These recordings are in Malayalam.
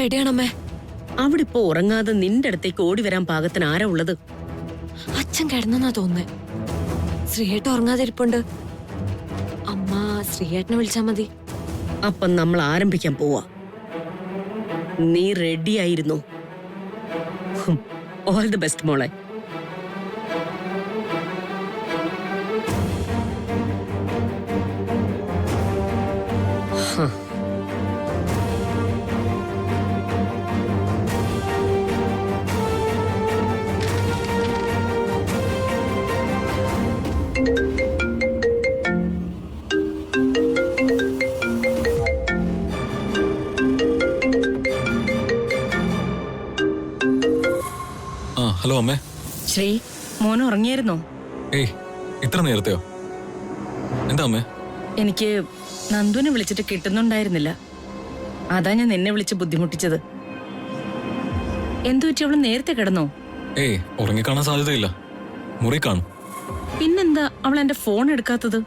റെഡിയാണമ്മേ. അവിടെ ഇപ്പൊ ഉറങ്ങാതെ നിന്റെ അടുത്തേക്ക് ഓടി വരാൻ പാകത്തിന് ആരാ ഉള്ളത്? അച്ഛൻ കിടന്നെന്നാ തോന്നുന്നേ. ശ്രീയേട്ട ഉറങ്ങാതിരിപ്പുണ്ട്. അമ്മ ശ്രീയേട്ടനെ വിളിച്ചാ മതി. അപ്പം നമ്മൾ ആരംഭിക്കാൻ പോവാ. നീ റെഡി ആയിരുന്നു? ഓൾ ദി ബെസ്റ്റ് മോളെ. ഹലോ അമ്മേ. ശ്രീ, മോന് ഉറങ്ങിയായിരുന്നോ? ഏയ്, ഇത്ര നേരത്തെയോ? എന്താ അമ്മേ? എനിക്ക് നന്ദുവിനെ വിളിച്ചിട്ട് കിട്ടുന്നുണ്ടായിരുന്നില്ല. അതാ ഞാൻ നിന്നെ വിളിച്ച് ബുദ്ധിമുട്ടിച്ചത്. എന്തു പറ്റി, അവള് നേരത്തെ കിടന്നോ? ഏയ്, ഉറങ്ങിക്കാണാൻ സാധ്യതയില്ല. മുറി കാണും. പിന്നെന്താ അവൾ എന്റെ ഫോൺ എടുക്കാത്തത്?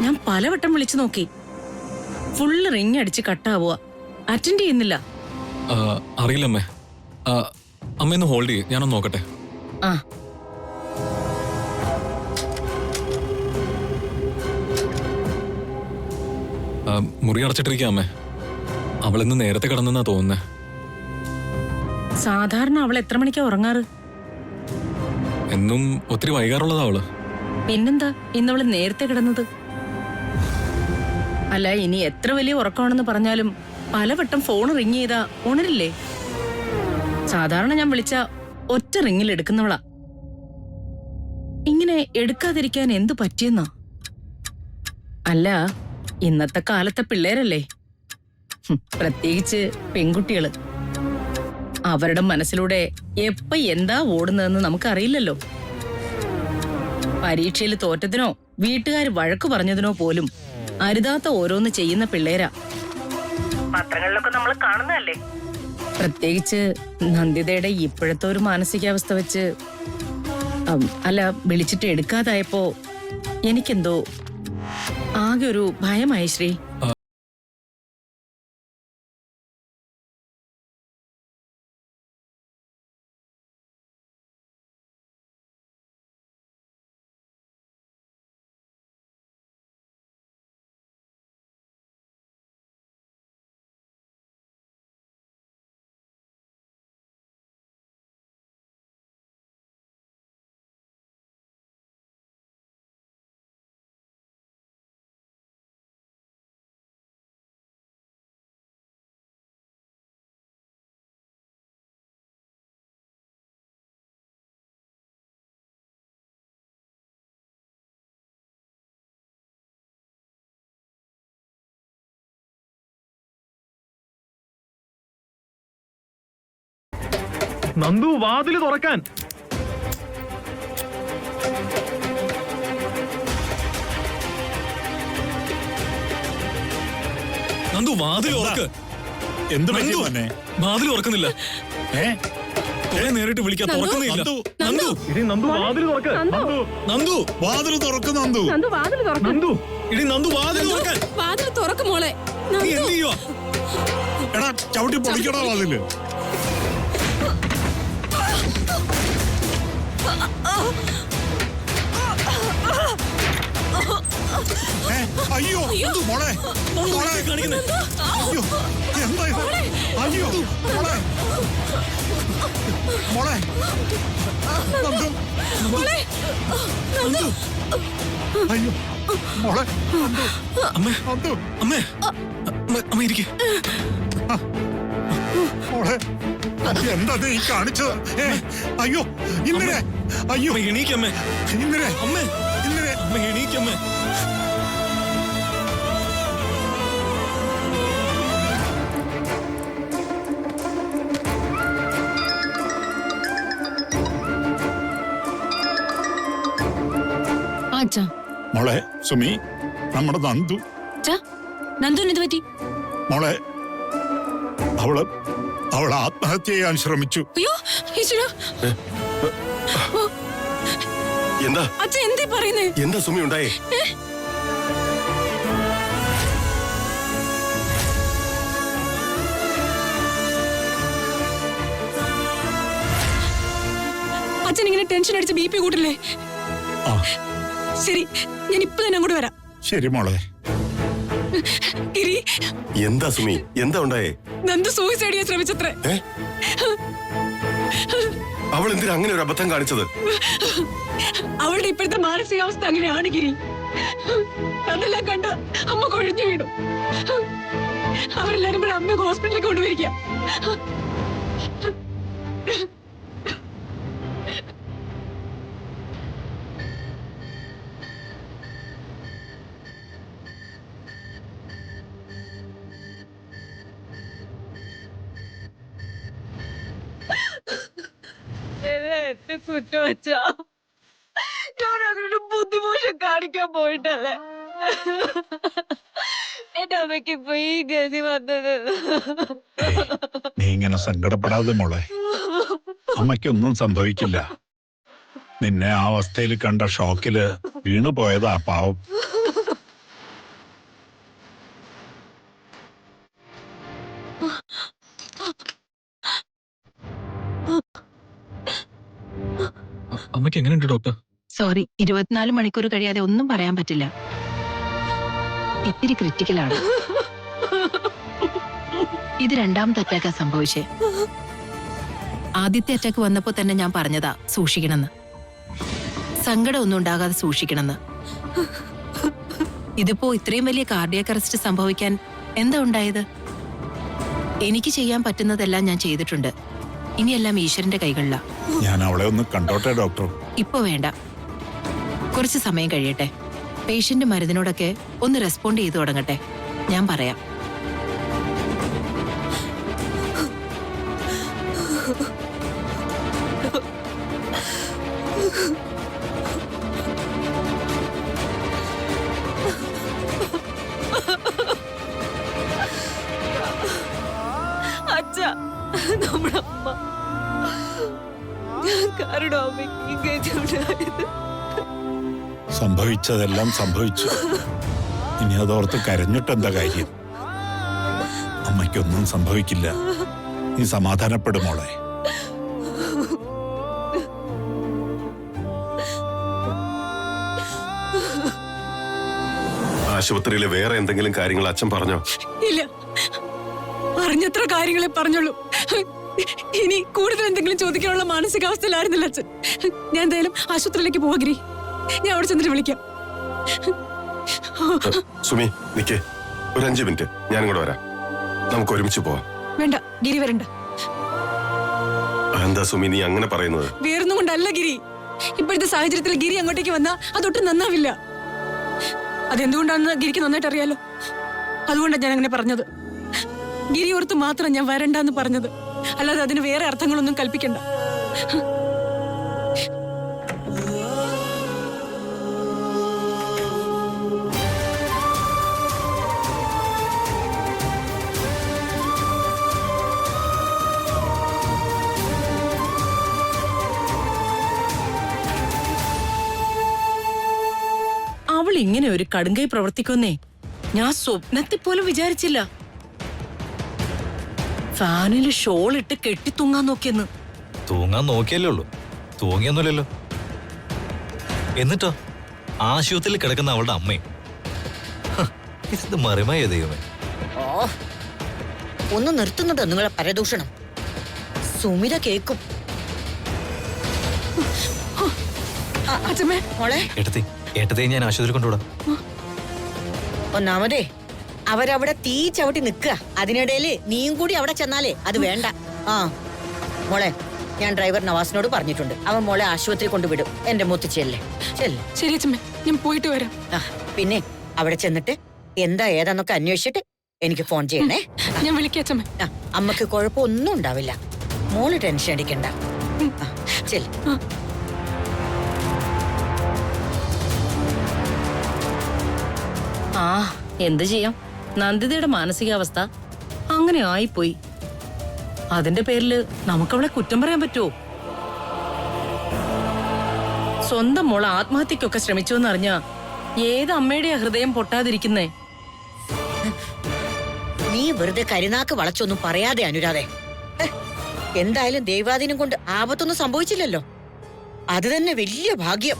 ഞാൻ പലവട്ടം വിളിച്ചു നോക്കി. ഫുള്ള് റിങ് അടിച്ച് കട്ടാവുക, അറ്റൻഡ് ചെയ്യുന്നില്ല. അറിയില്ല അമ്മേ. അമ്മയൊന്ന് ഹോൾഡ് ചെയ്യ്, ഞാനൊന്ന് നോക്കട്ടെ. ആ, മുറി അടച്ചിട്ടിരിക്കാം അമ്മേ. അവളിന്ന് നേരത്തെ കിടന്നെന്നാ തോന്നുന്നേ. സാധാരണ അവൾ എത്ര മണിക്കാ ഉറങ്ങാറ്? എന്നും ഒത്തിരി വൈകാറുള്ളതാ അവള്. പിന്നെന്താ ഇന്നവള് നേരത്തെ കിടന്നത്? അല്ല, ഇനി എത്ര വലിയ ഉറക്കമാണെന്ന് പറഞ്ഞാലും പലവട്ടം ഫോൺ റിങ് ചെയ്താ ഉണരില്ലേ? സാധാരണ ഞാൻ വിളിച്ച ഒറ്റ റിങ്ങിൽ എടുക്കുന്നവളാ. ഇങ്ങനെ എടുക്കാതിരിക്കാൻ എന്തു പറ്റിയെന്നാ? അല്ല, ഇന്നത്തെ കാലത്തെ പിള്ളേരല്ലേ, പ്രത്യേകിച്ച് പെൺകുട്ടികള്. അവരുടെ മനസ്സിലൂടെ എപ്പ എന്താ ഓടുന്നതെന്ന് നമുക്കറിയില്ലല്ലോ. പരീക്ഷയിൽ തോറ്റതിനോ വീട്ടുകാർ വഴക്കു പറഞ്ഞതിനോ പോലും അരുതാത്ത ഓരോന്ന് ചെയ്യുന്ന പിള്ളേരാ. പത്രങ്ങളിലൊക്കെ നമ്മൾ കാണുന്നതല്ലേ. പ്രത്യേകിച്ച് നന്ദിതയുടെ ഇപ്പോഴത്തെ ഒരു മാനസികാവസ്ഥ വെച്ച്. അല്ല, വിളിച്ചിട്ട് എടുക്കാതായപ്പോ എനിക്കെന്തോ ആകെ ഒരു ഭയമായി ശ്രീ. നന്ദു, വാതില് തുറക്കാൻ. നന്ദു, വാതിൽ ഉറക്ക്. എന്ത് വാതിൽ ഉറക്കുന്നില്ല. നേരിട്ട് വിളിക്കാൻ തുറക്കുന്നില്ല. നന്ദു, വാതില് തുറക്ക്. നന്ദു, വാതിൽ തുറക്കും. നന്ദു, നന്ദു, ഇടി നന്ദു, വാതിൽ തുറക്കാൻ. വാതിൽ തുറക്കും മോളെ. നീ എന്ത് ചെയ്യുവാ? എടാ, ചവിട്ടി പൊളിക്കടാ വാതില്. അയ്യോ മോളെ, മോളെ കാണിക്കുന്നേ. അയ്യോ, എന്താ ഇത്? അയ്യോ മോളെ, മോളെ. നന്ദു, നന്ദു. അയ്യോ മോളെ. അമ്മേ, നന്ദു, അമ്മേ, അമ്മ ഇരിക്കെ. മോളെ, എന്താ നീ കാണിച്ചത്? അയ്യോ ഇന്നലെ. അയ്യോ, എണീക്കമ്മേ. ഇന്നലെ അമ്മേ, ഇന്നലെ. അമ്മ എണീക്കമ്മേ. മോളെ സുമി, നമ്മുടെ നന്ദു. നന്ദുവിന് ഇത് പറ്റി? മോളെ, അവൾ ആത്മഹത്യ ചെയ്യാൻ ശ്രമിച്ചു. അയ്യോ ഈശ്വരാ, എന്താ അച്ഛൻ എന്തേ പറയുന്നേ? എന്താ സുമി ഉണ്ടായേ? ഇങ്ങനെ ടെൻഷൻ അടിച്ച് BP കൂട്ടില്ലേ? ആ ശരി, ഞാൻ ഇപ്പൊ തന്നെ അങ്ങോട്ട് വരാം. ശരി മോളെ. ഗിരി, എന്താ സുമി, എന്താ ഉണ്ടായേ? നന്ദു സൂയിസൈഡ് ചെയ്യാൻ ശ്രമിച്ചത്രേ. ഏ? അവൾ എന്തിനാ അങ്ങനെ ഒരു അബദ്ധം കാണിച്ചത്? അവളുടെ ഇപ്പോഴത്തെ മാനസികാവസ്ഥ അങ്ങനെയാണ് ഗിരി. അതെല്ലാം കണ്ട് അമ്മ കൊഴിഞ്ഞു വീണു. അവരെല്ലാരും കൂടെ അമ്മ ഹോസ്പിറ്റലിൽ കൊണ്ടുപോയിരിക്കുക. എന്റെ കുറ്റം വെച്ചാ ഞാൻ അവരുടെ ബുദ്ധിമോശം കാണിക്കാൻ പോയിട്ടല്ലേ എന്റെ അമ്മയ്ക്ക് ഇപ്പൊ ഈ ഗതി വന്നത്. നീ ഇങ്ങനെ സങ്കടപ്പെടാതെ മോളെ. അമ്മയ്ക്കൊന്നും സംഭവിക്കില്ല. നിന്നെ ആ അവസ്ഥയിൽ കണ്ട ഷോക്കില് വീണു പോയതാ പാവം. അമ്മയ്ക്ക് എങ്ങനെയുണ്ട് ഡോക്ടർ? സോറി, 24 മണിക്കൂർ കഴിയാതെ ഒന്നും പറയാൻ പറ്റില്ല. ഇത്തിരി ക്രിട്ടിക്കലാണ്. ഇത് രണ്ടാമത്തെ അറ്റാക്കാ സംഭവിച്ചേ. ആദ്യത്തെ അറ്റാക്ക് വന്നപ്പോ തന്നെ ഞാൻ പറഞ്ഞതാ സൂക്ഷിക്കണമെന്ന്, സങ്കടം ഒന്നും ഉണ്ടാകാതെ സൂക്ഷിക്കണമെന്ന്. ഇതിപ്പോ ഇത്രയും വലിയ കാർഡിയാക് അറസ്റ്റ് സംഭവിക്കാൻ എന്താ ഉണ്ടായത്? എനിക്ക് ചെയ്യാൻ പറ്റുന്നതെല്ലാം ഞാൻ ചെയ്തിട്ടുണ്ട്. ഇനിയെല്ലാം ഈശ്വരന്റെ കൈകളിലാ. ഞാൻ അവളെ ഒന്ന് കണ്ടോട്ടെ ഡോക്ടർ. ഇപ്പൊ വേണ്ട, കുറച്ച് സമയം കഴിയട്ടെ. പേഷ്യന്റ് മരുന്നിനോടൊക്കെ ഒന്ന് റെസ്പോണ്ട് ചെയ്തു തുടങ്ങട്ടെ. ഞാൻ പറയാം. അച്ഛാ, നമ്മുടെ അമ്മ കാരണം അമ്മയ്ക്ക് ഈ ഗതി ഉണ്ടായത്. സംഭവിച്ചതെല്ലാം സംഭവിച്ചു. ഇനി അതോർത്ത് കരഞ്ഞിട്ടെന്താ കാര്യം? അമ്മയ്ക്കൊന്നും സംഭവിക്കില്ല. നീ സമാധാനപ്പെടും മോളെ. ആശുപത്രിയിലെ വേറെ എന്തെങ്കിലും കാര്യങ്ങൾ അച്ഛൻ പറഞ്ഞോ? ഇല്ല, പറഞ്ഞത്ര കാര്യങ്ങളെ പറഞ്ഞുള്ളൂ. ഇനി കൂടുതൽ എന്തെങ്കിലും ചോദിക്കാനുള്ള മാനസികാവസ്ഥയിലായിരുന്നില്ല അച്ഛൻ. ഞാൻ എന്തായാലും ആശുപത്രിയിലേക്ക് പോവാ ഗിരി. ഞാൻ അവിടെ ചെന്നിട്ട് വിളിക്കാം. സുമി നിക്കേ, ഒരു 5 മിനിറ്റ്, ഞാൻ ഇങ്ങോട്ട് വരാം. നമുക്ക് ഒരുമിച്ച് പോവാം. വേണ്ട ഗിരി, വരണ്ട. എന്താ സുമി നീ അങ്ങനെ പറയുന്നത്? വേറൊന്നും കൊണ്ടല്ല ഗിരി. ഇപ്പോഴത്തെ സാഹചര്യത്തിൽ ഗിരി അങ്ങോട്ടേക്ക് വന്നാ അതൊട്ടും നന്നാവില്ല. അതെന്തുകൊണ്ടാണെന്ന് ഗിരിക്ക് നന്നായിട്ട് അറിയാലോ. അതുകൊണ്ടാണ് ഞാൻ അങ്ങനെ പറഞ്ഞത്. ഗിരി ഓർത്ത് മാത്രം ഞാൻ വരണ്ടെന്ന് പറഞ്ഞത്, അല്ലാതെ അതിന് വേറെ അർത്ഥങ്ങളൊന്നും കൽപ്പിക്കണ്ട. അവൾ ഇങ്ങനെ ഒരു കടുങ്കൈ പ്രവർത്തിക്കുന്നേ ഞാൻ സ്വപ്നത്തിൽ പോലും വിചാരിച്ചില്ല. ഫാനില് ഷോൾ ഇട്ട് കെട്ടി തൂങ്ങാൻ നോക്കിയെന്ന്. തൂങ്ങാൻ നോക്കിയല്ലേ ഉള്ളൂ, തൂങ്ങിയൊന്നുമില്ലല്ലോ. എന്നിട്ടോ ആശുപത്രിയിൽ കിടക്കുന്ന അവളുടെ അമ്മയും. ഇത് മറിമായ ദൈവമേ. ഓ, ഒന്ന് നിർത്തുന്നുണ്ടോ നിങ്ങളെ പരദൂഷണം? സുമിത കേക്കും. അച്ഛമ്മേ, മോളെ, ഏട്ടത്തെ ഞാൻ ആശുപത്രി കൊണ്ടുവിടാം. ഒന്നാമതേ അവരവിടെ തീ ചവിട്ടി നിക്കുക. അതിനിടയില് നീയും കൂടി അവിടെ ചെന്നാലേ അത് വേണ്ട. ആ മോളെ, ഞാൻ ഡ്രൈവർ നവാസിനോട് പറഞ്ഞിട്ടുണ്ട്. അവൻ മോളെ ആശുപത്രി കൊണ്ടുവിടും. എന്റെ മുത്തച്ഛല്ലേ, ചെല്ലേ. ശരി അച്ഛമ്മേ, ഞാൻ പോയിട്ട് വരാം. ആ പിന്നെ അവിടെ ചെന്നിട്ട് എന്താ ഏതാന്നൊക്കെ അന്വേഷിച്ചിട്ട് എനിക്ക് ഫോൺ ചെയ്യണേ. ഞാൻ വിളിക്കാം അച്ഛമ്മേ. ആ, അമ്മക്ക് കുഴപ്പമൊന്നും ഉണ്ടാവില്ല. മോള് ടെൻഷൻ അടിക്കണ്ട. ചെല്ല്. ആ എന്ത് ചെയ്യാം, നന്ദിതയുടെ മാനസികാവസ്ഥ അങ്ങനെ ആയിപ്പോയി. അതിന്റെ പേരില് നമുക്കവളെ കുറ്റം പറയാൻ പറ്റുമോ? സ്വന്തം മോള് ആത്മഹത്യക്കൊക്കെ ശ്രമിച്ചു എന്നറിഞ്ഞ ഏത് അമ്മയുടെയാ ഹൃദയം പൊട്ടാതിരിക്കുന്നേ? നീ വെറുതെ കരിനാക്ക് വളച്ചൊന്നും പറയാതെ അനുരാധെ. എന്തായാലും ദൈവാധീനം കൊണ്ട് ആപത്തൊന്നും സംഭവിച്ചില്ലല്ലോ. അത് തന്നെ വലിയ ഭാഗ്യം.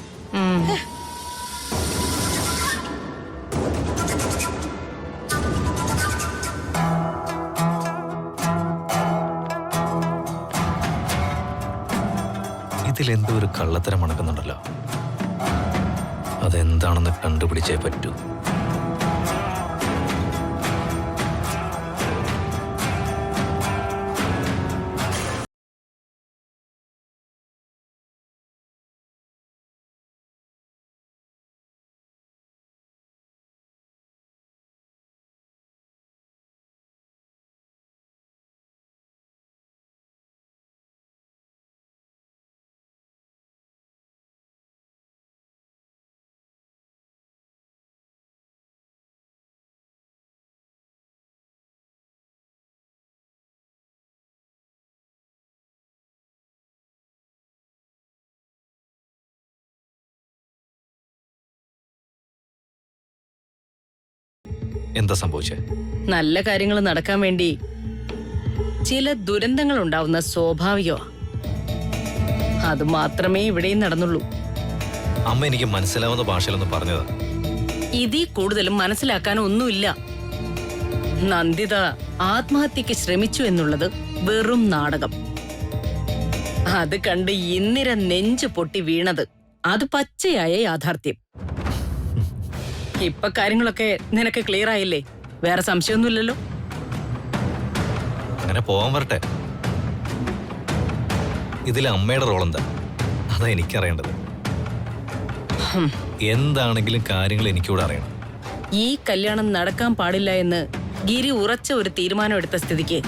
ഇതിലെന്തോ ഒരു കള്ളത്തരം മണക്കുന്നുണ്ടല്ലോ. അതെന്താണെന്ന് കണ്ടുപിടിച്ചേ പറ്റൂ. എന്താ സംഭവിച്ചേ? നല്ല കാര്യങ്ങൾ നടക്കാൻ വേണ്ടി ചില ദുരന്തങ്ങൾ ഉണ്ടാവുന്ന സ്വാഭാവികമാ. അത് മാത്രമേ ഇവിടെയും നടന്നുള്ളൂ. അമ്മ എനിക്ക് മനസ്സിലാവുന്ന ഭാഷയിലൊന്ന് പറഞ്ഞതാ. ഇതിൽ കൂടുതലും മനസ്സിലാക്കാനൊന്നുമില്ല. നന്ദിത ആത്മഹത്യക്ക് ശ്രമിച്ചു എന്നുള്ളത് വെറും നാടകം. അത് കണ്ട് ഇന്ദിര നെഞ്ചു പൊട്ടി വീണത് അത് പച്ചയായ യാഥാർത്ഥ്യം. ഇപ്പൊ കാര്യങ്ങളൊക്കെ നിനക്ക് ക്ലിയർ ആയില്ലേ? വേറെ സംശയമൊന്നുമില്ലല്ലോ? അങ്ങനെ പോവാൻ വരട്ടെ. ഇതിലെ അമ്മയുടെ റോൾ എന്താ? അതാ എനിക്കറിയേണ്ടത്. എന്താണെങ്കിലും കാര്യങ്ങൾ എനിക്കൂടെ അറിയണം. ഈ കല്യാണം നടക്കാൻ പാടില്ല എന്ന് ഗിരി ഉറച്ച ഒരു തീരുമാനം എടുത്ത സ്ഥിതിക്ക്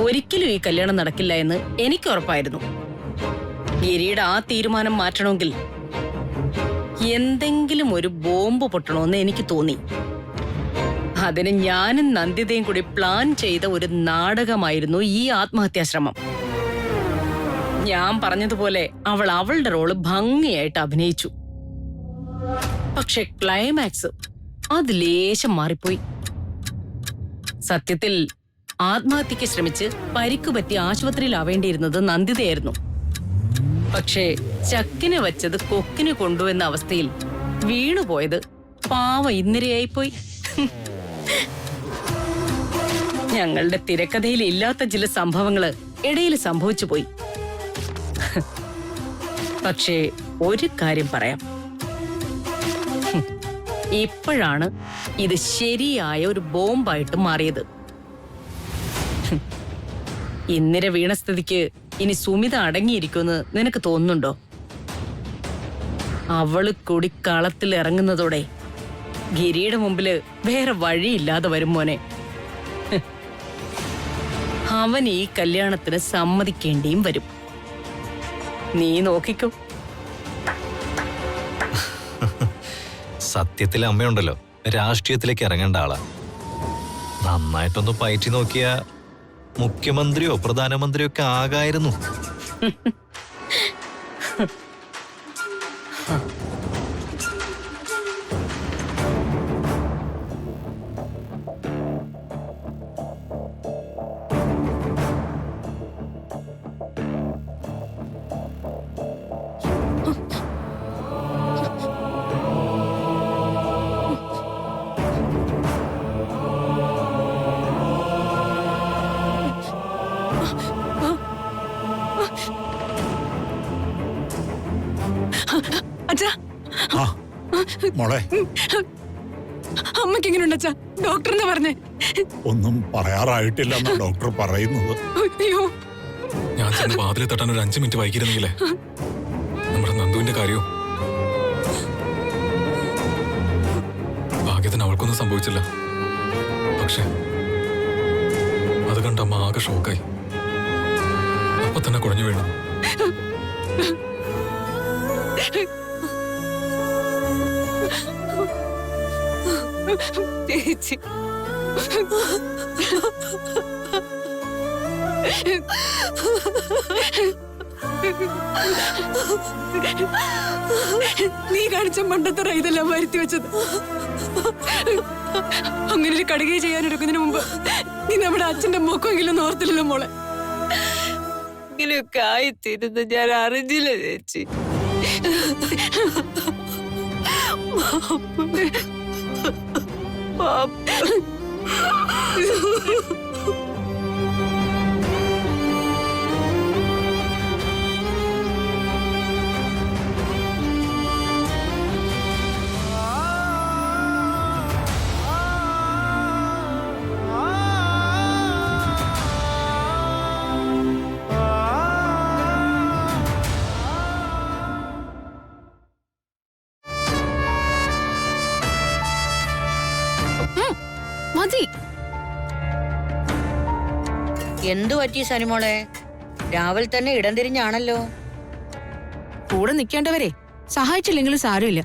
ഒരിക്കലും ഈ കല്യാണം നടക്കില്ല എന്ന് എനിക്ക് ഉറപ്പായിരുന്നു. ഗിരിയുടെ ആ തീരുമാനം മാറ്റണമെങ്കിൽ എന്തെങ്കിലും ഒരു ബോംബ് പൊട്ടണമെന്ന് എനിക്ക് തോന്നി. അതിന് ഞാനും നന്ദിതയും കൂടി പ്ലാൻ ചെയ്ത ഒരു നാടകമായിരുന്നു ഈ ആത്മഹത്യാശ്രമം. ഞാൻ പറഞ്ഞതുപോലെ അവൾ അവളുടെ റോള് ഭംഗിയായിട്ട് അഭിനയിച്ചു. പക്ഷെ ക്ലൈമാക്സ് അത് ലേശം മാറിപ്പോയി. സത്യത്തിൽ ആത്മഹത്യക്ക് ശ്രമിച്ച് പരിക്കുപറ്റി ആശുപത്രിയിലാവേണ്ടിയിരുന്നത് നന്ദിതയായിരുന്നു. പക്ഷേ ചക്കിനെ വച്ചത് കൊക്കിന് കൊണ്ടുവന്ന അവസ്ഥയിൽ വീണുപോയത് പാവ ഇന്ദിരയായിപ്പോയി. ഞങ്ങളുടെ തിരക്കഥയിൽ ഇല്ലാത്ത ചില സംഭവങ്ങള് ഇടയിൽ സംഭവിച്ചു പോയി. പക്ഷേ ഒരു കാര്യം പറയാം, ഇപ്പോഴാണ് ഇത് ശരിയായ ഒരു ബോംബായിട്ട് മാറിയത്. ഇന്ദിര വീണ സ്ഥിതിക്ക് ഇനി സുമിത അടങ്ങിയിരിക്കുമെന്ന് നിനക്ക് തോന്നുന്നുണ്ടോ? അവള് കൂടി കളത്തിൽ ഇറങ്ങുന്നതോടെ ഗിരിയുടെ മുമ്പില് വേറെ വഴിയില്ലാതെ വരും മോനെ. അവൻ ഈ കല്യാണത്തിന് സമ്മതിക്കേണ്ടിയും വരും. നീ നോക്കിക്കോ. സത്യത്തിൽ അമ്മയുണ്ടല്ലോ രാഷ്ട്രീയത്തിലേക്ക് ഇറങ്ങേണ്ട ആളാ. നന്നായിട്ടൊന്ന് പയറ്റി നോക്കിയ മുഖ്യമന്ത്രിയോ പ്രധാനമന്ത്രിയോ ഒക്കെ ആകായിരുന്നു. അച്ഛാ, ആ മോളെ, അമ്മയ്ക്ക് എങ്ങനെയുണ്ട് അച്ഛാ? ഡോക്ടർ എന്താ പറഞ്ഞേ? ഒന്നും പറയാറായിട്ടില്ലെന്നാ ഡോക്ടർ പറയുന്നത്. അയ്യോ, ഞാൻ ചെന്ന് വാതിൽ തട്ടാൻ ഒരു 5 മിനിറ്റ് വൈകിയിരുന്നെങ്കിലേ നമ്മുടെ നന്ദുവിന്റെ കാര്യവും. ഭാഗ്യത്തിന് അവൾക്കൊന്നും സംഭവിച്ചില്ല. പക്ഷെ അത് കണ്ട അമ്മ ആകെ ഷോക്കായി. അപ്പൊ തന്നെ കുഴഞ്ഞു വീണു. ചേച്ചി, നീ കാണിച്ച മണ്ടത്തറ ഇതെല്ലാം വരുത്തി വെച്ചത്. അങ്ങനെ ഒരു കടുകൈ ചെയ്യാനെടുക്കുന്നതിന് മുമ്പ് നീ നമ്മുടെ അച്ഛന്റെ മുഖമെങ്കിലും ഓർത്തില്ലല്ലോ മോളെ. ഇങ്ങനെയൊക്കെ ആയിത്തീരുന്ന ഞാൻ അറിഞ്ഞില്ല ചേച്ചി. മതി. എന്തു പറ്റി സനിമോളെ? രാവിലെ തന്നെ ഇടം തിരിഞ്ഞാണല്ലോ. കൂടെ നിൽക്കേണ്ടവരെ സഹായിച്ചില്ലെങ്കിലും സാരമില്ല.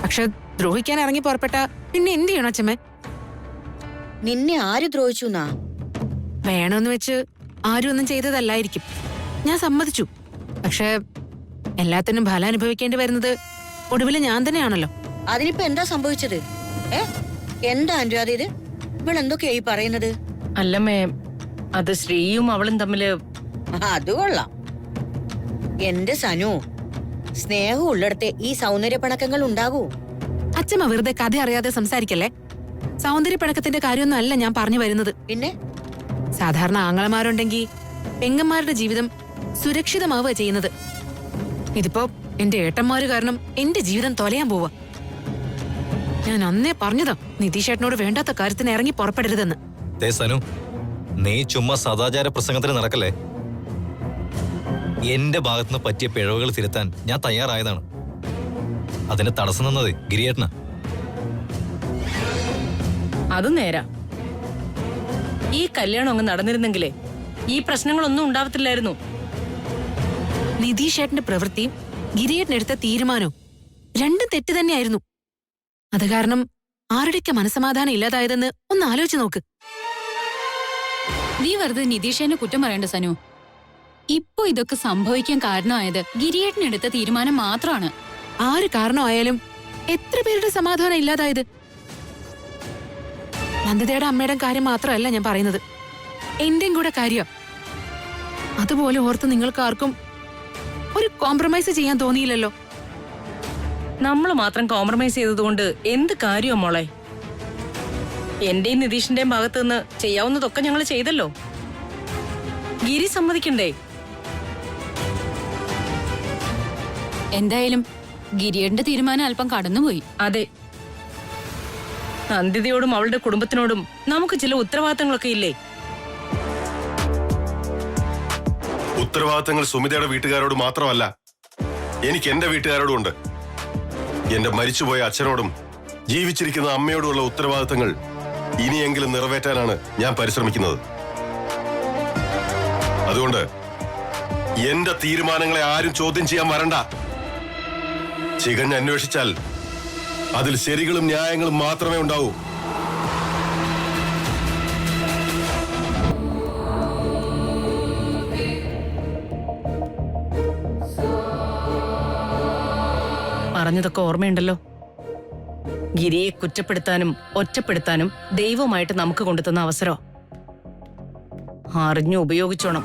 പക്ഷെ ദ്രോഹിക്കാൻ ഇറങ്ങി പുറപ്പെട്ട പിന്നെ എന്ത് ചെയ്യണം അച്ഛമ്മേ? നിന്നെ ആര് ദ്രോഹിച്ചു എന്നാ? വേണമെന്ന് വെച്ച് ആരും ഒന്നും ചെയ്തതല്ലായിരിക്കും, ഞാൻ സമ്മതിച്ചു. പക്ഷെ എല്ലാത്തിനും ഫലം അനുഭവിക്കേണ്ടി വരുന്നത് ഒടുവിൽ ഞാൻ തന്നെയാണല്ലോ. അതിനിപ്പോ എന്താ സംഭവിച്ചത്? എന്താ അനുരാധ ഇത്? ഇവളെന്തൊക്കെയായി പറയുന്നത്? അല്ലമ്മേ, അത് ശ്രീയും അവളും തമ്മില്. അത് കൊള്ളാം. എന്റെ സനു, സ്നേഹം ഉള്ളിടത്തെ ഈ സൗന്ദര്യ പണക്കങ്ങൾ ഉണ്ടാകൂ. അച്ഛമ്മ വെറുതെ കഥ അറിയാതെ സംസാരിക്കല്ലേ. സൗന്ദര്യ പണക്കത്തിന്റെ കാര്യമൊന്നും അല്ല ഞാൻ പറഞ്ഞു വരുന്നത്. പിന്നെ സാധാരണ ആങ്ങളമാരുണ്ടെങ്കിൽ പെങ്ങന്മാരുടെ ജീവിതം സുരക്ഷിതമാവുക ചെയ്യുന്നത്. ഇതിപ്പോ എന്റെ ഏട്ടന്മാര് കാരണം എന്റെ ജീവിതം തൊലയാൻ പോവാ. ഞാൻ അന്നേ പറഞ്ഞതാ നിതീഷേട്ടനോട് വേണ്ടാത്ത കാര്യത്തിന് ഇറങ്ങി പുറപ്പെടരുതെന്ന്. സനു, നീ ചുമ്മാ സദാചാര പ്രസംഗത്തിന് നടക്കല്ലേ. എന്റെ ഭാഗത്തുനിന്ന് പറ്റിയ പിഴവുകൾ തിരുത്താൻ ഞാൻ തയ്യാറായതാണ്. അതിന് തടസ്സം നിന്നത് ഗിരിയേട്ടനാ. അത് നേരാ. ഈ കല്യാണം അങ്ങ് നടന്നിരുന്നെങ്കിലേ ഈ പ്രശ്നങ്ങളൊന്നും ഉണ്ടാവത്തില്ലായിരുന്നു. നിതീഷേട്ടന്റെ പ്രവൃത്തിയും ഗിരിയേട്ടനെടുത്ത തീരുമാനവും രണ്ടും തെറ്റ് തന്നെയായിരുന്നു. അത് കാരണം ആരുടെയൊക്കെ മനസ്സമാധാനം ഇല്ലാതായതെന്ന് ഒന്ന് ആലോചിച്ച് നോക്ക്. നീ വെറുതെ നിതീഷേനെ കുറ്റം പറയണ്ട സനു. ഇപ്പൊ ഇതൊക്കെ സംഭവിക്കാൻ കാരണമായത് ഗിരിയേട്ടനെടുത്ത തീരുമാനം മാത്രമാണ്. ആര് കാരണമായാലും എത്ര പേരുടെ സമാധാനം ഇല്ലാതായത്? നന്ദിതയുടെ അമ്മയുടെ കാര്യം മാത്രമല്ല ഞാൻ പറയുന്നത്, എന്റെയും കൂടെ കാര്യം. അതുപോലെ ഓർത്ത് നിങ്ങൾക്ക് ആർക്കും ഒരു കോംപ്രമൈസ് ചെയ്യാൻ തോന്നിയില്ലല്ലോ. നമ്മൾ മാത്രം കോംപ്രമൈസ് ചെയ്തതുകൊണ്ട് എന്ത് കാര്യമോ മോളെ? എന്റെയും നിതീഷിന്റെയും ഭാഗത്തു നിന്ന് ചെയ്യാവുന്നതൊക്കെ ഞങ്ങൾ ചെയ്തല്ലോ. ഗിരി സമ്മതിക്കണ്ടേ? എന്തായാലും ഗിരിയേട്ടന്റെ തീരുമാനം അല്പം കടന്നുപോയി. അതെ, നന്ദിതയോടും അവളുടെ കുടുംബത്തിനോടും നമുക്ക് ചില ഉത്തരവാദിത്തങ്ങളൊക്കെ ഇല്ലേ? ഉത്തരവാദിത്തങ്ങൾ സുമിതയുടെ വീട്ടുകാരോട് മാത്രമല്ല, എനിക്ക് എന്റെ വീട്ടുകാരോടും ഉണ്ട്. എന്റെ മരിച്ചുപോയ അച്ഛനോടും ജീവിച്ചിരിക്കുന്ന അമ്മയോടുമുള്ള ഉത്തരവാദിത്തങ്ങൾ ഇനിയെങ്കിലും നിറവേറ്റാനാണ് ഞാൻ പരിശ്രമിക്കുന്നത്. അതുകൊണ്ട് എന്റെ തീരുമാനങ്ങളെ ആരും ചോദ്യം ചെയ്യാൻ വരണ്ട. ചികഞ്ഞ് അന്വേഷിച്ചാൽ അതിൽ ശരികളും ന്യായങ്ങളും മാത്രമേ ഉണ്ടാവൂ. പറഞ്ഞതൊക്കെ ഓർമ്മയുണ്ടല്ലോ. ഗിരിയെ കുറ്റപ്പെടുത്താനും ഒറ്റപ്പെടുത്താനും ദൈവമായിട്ട് നമുക്ക് കൊണ്ടുതന്ന അവസരം അറിഞ്ഞു ഉപയോഗിച്ചോണം.